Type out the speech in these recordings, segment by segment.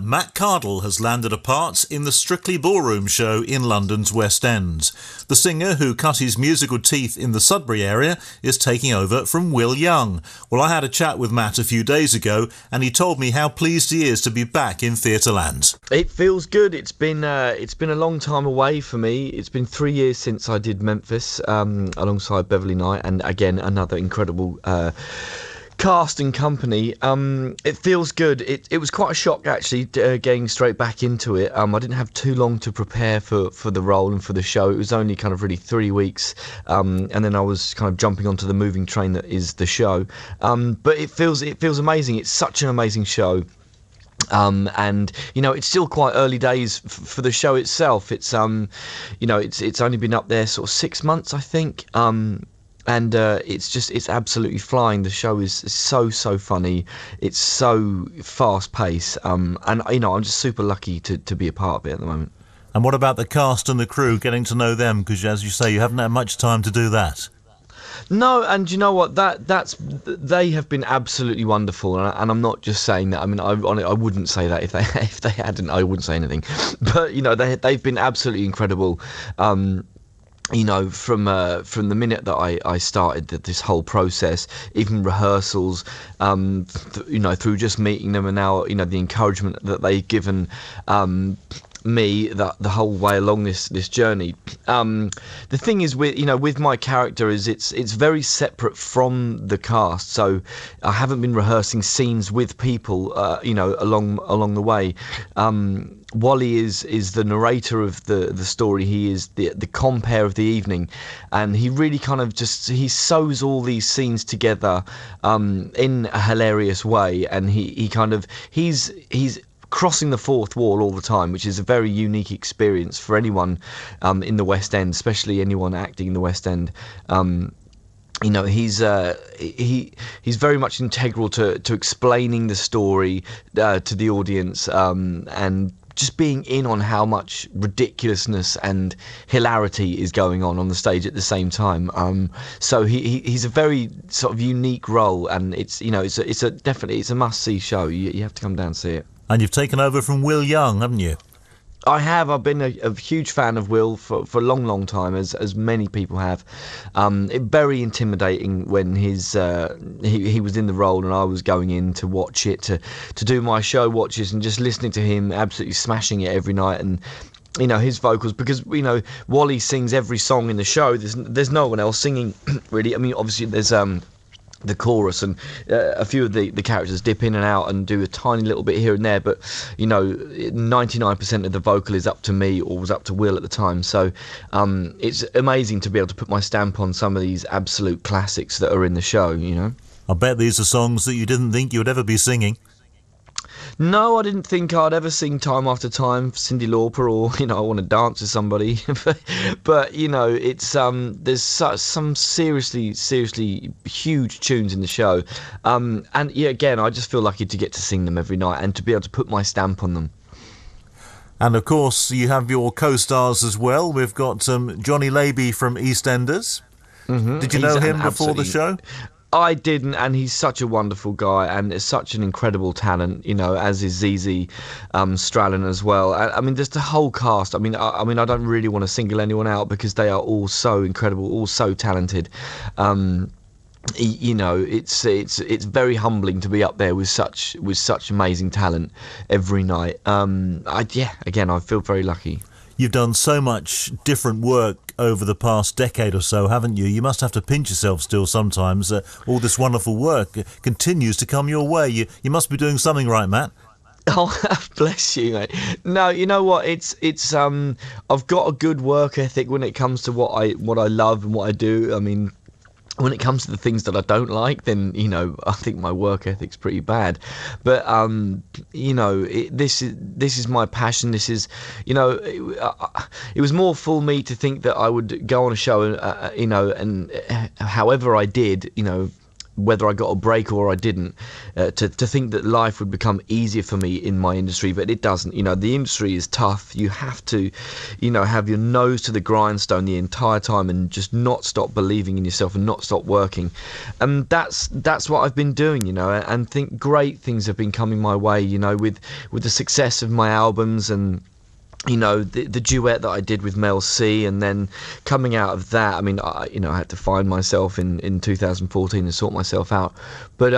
Matt Cardle has landed a part in the Strictly Ballroom show in London's West End. The singer who cut his musical teeth in the Sudbury area is taking over from Will Young. Well, I had a chat with Matt a few days ago and he told me how pleased he is to be back in Theatreland. It feels good. It's been a long time away for me. It's been 3 years since I did Memphis alongside Beverly Knight, and again another incredible cast and company. It feels good. It was quite a shock actually, getting straight back into it. I didn't have too long to prepare for the role and for the show. It was only kind of really 3 weeks, and then I was kind of jumping onto the moving train that is the show. But it feels amazing. It's such an amazing show. And you know, it's still quite early days for the show itself. It's you know, it's only been up there sort of 6 months, I think. And it's absolutely flying. The show is so funny. It's so fast paced. And you know, I'm just super lucky to be a part of it at the moment. And what about the cast and the crew, getting to know them? Because as you say, you haven't had much time to do that. No, and you know what? They have been absolutely wonderful, and I'm not just saying that. I mean, I wouldn't say that if they hadn't. I wouldn't say anything. But you know, they've been absolutely incredible. You know, from the minute that I started this whole process, even rehearsals, you know, through just meeting them, and now, you know, the encouragement that they've given me the whole way along this journey. The thing is with my character is it's very separate from the cast, so I haven't been rehearsing scenes with people you know, along the way. Wally is the narrator of the story. He is the compere of the evening, and he really kind of he sews all these scenes together in a hilarious way, and he's crossing the fourth wall all the time, which is a very unique experience for anyone in the West End, especially anyone acting in the West End. You know, he's very much integral to explaining the story to the audience, and just being in on how much ridiculousness and hilarity is going on the stage at the same time. So he's a very sort of unique role, and it's, you know, it's a must-see show. You have to come down and see it. And you've taken over from Will Young, haven't you? I have. I've been a huge fan of Will for a long time, as many people have. Very intimidating when he was in the role and I was going in to watch it, to do my show watches, and just listening to him absolutely smashing it every night. And you know, his vocals, because you know, Wally sings every song in the show. There's no one else singing really. I mean, obviously there's the chorus, and a few of the characters dip in and out and do a tiny little bit here and there, but you know, 99% of the vocal is up to me, or was up to Will at the time. So it's amazing to be able to put my stamp on some of these absolute classics that are in the show, you know. I bet these are songs that you didn't think you would ever be singing. No, I didn't think I'd ever sing Time After Time for Cyndi Lauper, or you know, I Want to Dance with Somebody. But you know, it's there's some seriously huge tunes in the show, and yeah, again, I just feel lucky to get to sing them every night and to be able to put my stamp on them. And of course, you have your co-stars as well. We've got Johnny Laby from EastEnders. Mm-hmm. Did you know him before the show? I didn't, and he's such a wonderful guy, and is such an incredible talent, you know, as is ZZ Strallen as well. I mean, there's the whole cast. I mean, I don't really want to single anyone out because they are all so incredible, all so talented. You know, it's very humbling to be up there with such amazing talent every night. Again, I feel very lucky. You've done so much different work over the past decade or so, haven't you? You must have to pinch yourself still sometimes. All this wonderful work continues to come your way. You must be doing something right, Matt. Oh, bless you, mate. No, you know what? It's I've got a good work ethic when it comes to what I love and what I do. I mean, when it comes to the things that I don't like, then, you know, I think my work ethic's pretty bad. But you know, this is my passion. This is, you know, it was more for me to think that I would go on a show, you know, and however I did, you know, whether I got a break or I didn't, to think that life would become easier for me in my industry, but it doesn't. You know, the industry is tough. You have to, you know, have your nose to the grindstone the entire time and just not stop believing in yourself and not stop working. And that's what I've been doing, you know, and think great things have been coming my way, you know, with the success of my albums and, you know, the duet that I did with Mel C, and then coming out of that, I mean, I had to find myself in 2014 and sort myself out. But,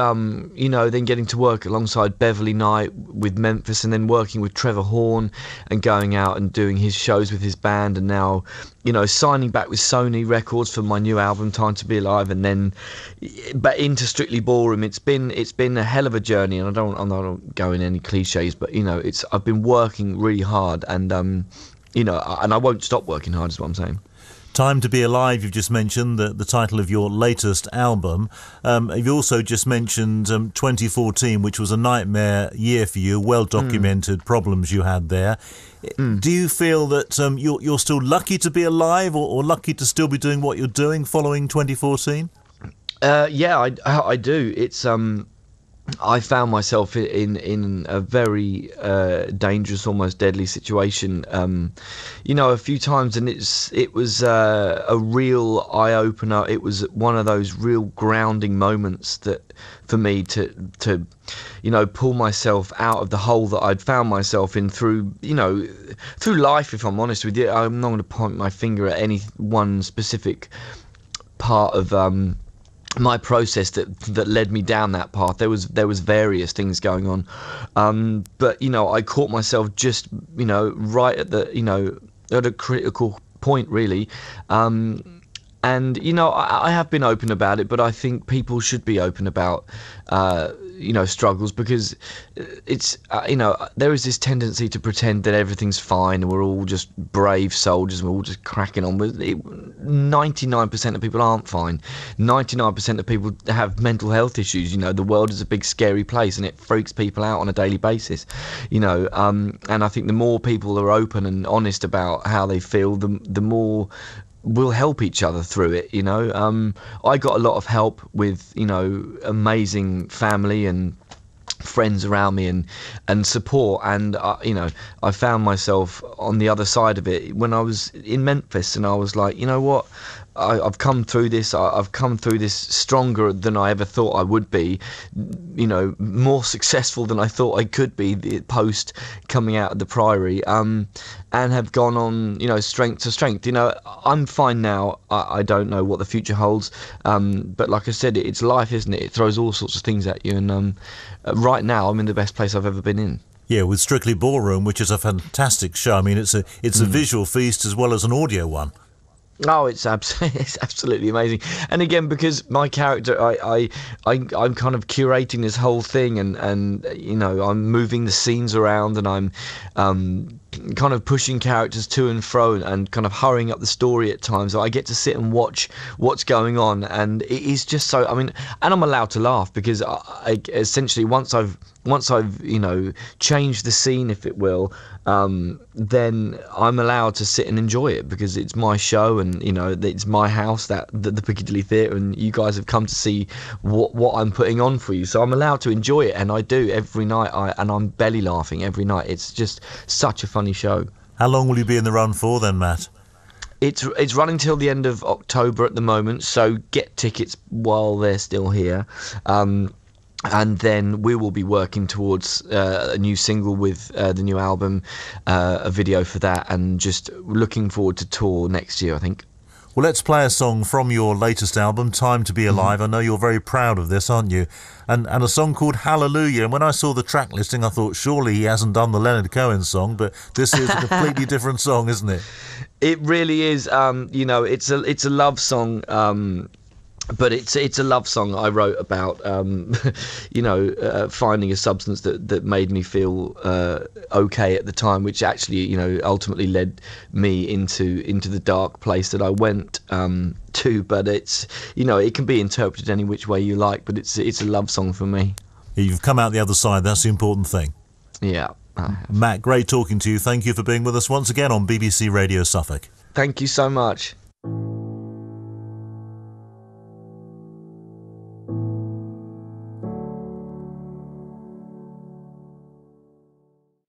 you know, then getting to work alongside Beverly Knight with Memphis, and then working with Trevor Horn and going out and doing his shows with his band, and now, you know, signing back with Sony Records for my new album Time to Be Alive, and then but into Strictly Ballroom. It's been a hell of a journey, and I'm not going any cliches, but, you know, I've been working really hard, and you know, and I won't stop working hard, is what I'm saying. Time to Be Alive, you've just mentioned, the title of your latest album. You've also just mentioned 2014, which was a nightmare year for you, well-documented problems you had there. Do you feel that you're still lucky to be alive, or lucky to still be doing what you're doing following 2014? Yeah, I do. It's I found myself in a very dangerous, almost deadly situation, you know, a few times, and it was a real eye opener. It was one of those real grounding moments that for me to you know, pull myself out of the hole that I'd found myself in through life. If I'm honest with you, I'm not going to point my finger at any one specific part of my process that led me down that path. There was various things going on, but, you know, I caught myself just, you know, right at the, you know, at a critical point, really. And, you know, I have been open about it, but I think people should be open about, you know, struggles, because it's, you know, there is this tendency to pretend that everything's fine and we're all just brave soldiers and we're all just cracking on. 99% of people aren't fine. 99% of people have mental health issues. You know, the world is a big scary place and it freaks people out on a daily basis, you know, and I think the more people are open and honest about how they feel, the more we'll help each other through it, you know. I got a lot of help with, you know, amazing family and friends around me and support, and you know, I found myself on the other side of it when I was in Memphis, and I was like, you know what, I've come through this. I've come through this stronger than I ever thought I would be, you know, more successful than I thought I could be post coming out of the Priory, and have gone on, you know, strength to strength. You know, I'm fine now. I don't know what the future holds, but like I said, it's life, isn't it? It throws all sorts of things at you, and right now I'm in the best place I've ever been in. Yeah, with Strictly Ballroom, which is a fantastic show. I mean, it's a visual feast as well as an audio one. Oh, it's absolutely amazing. And again, because my character, I'm kind of curating this whole thing, and you know, I'm moving the scenes around, and I'm kind of pushing characters to and fro and kind of hurrying up the story at times. So I get to sit and watch what's going on, and it is just so, I mean, and I'm allowed to laugh because I essentially once I've you know, changed the scene, if it will, then I'm allowed to sit and enjoy it because it's my show, and you know, it's my house, the Piccadilly Theatre, and you guys have come to see what I'm putting on for you, so I'm allowed to enjoy it, and I do every night, and I'm belly laughing every night. It's just such a funny show. How long will you be in the run for then, Matt? It's running till the end of October at the moment, so get tickets while they're still here. And then we will be working towards a new single with the new album, a video for that, and just looking forward to tour next year, I think. Well, let's play a song from your latest album, Time to Be Alive. I know you're very proud of this, aren't you? And a song called Hallelujah. And when I saw the track listing, I thought, surely he hasn't done the Leonard Cohen song, but this is a completely different song, isn't it? It really is. You know, it's a love song. But it's a love song I wrote about, you know, finding a substance that made me feel okay at the time, which actually, you know, ultimately led me into the dark place that I went to. But it's, you know, it can be interpreted any which way you like, but it's a love song for me. You've come out the other side. That's the important thing. Yeah. Matt, great talking to you. Thank you for being with us once again on BBC Radio Suffolk. Thank you so much.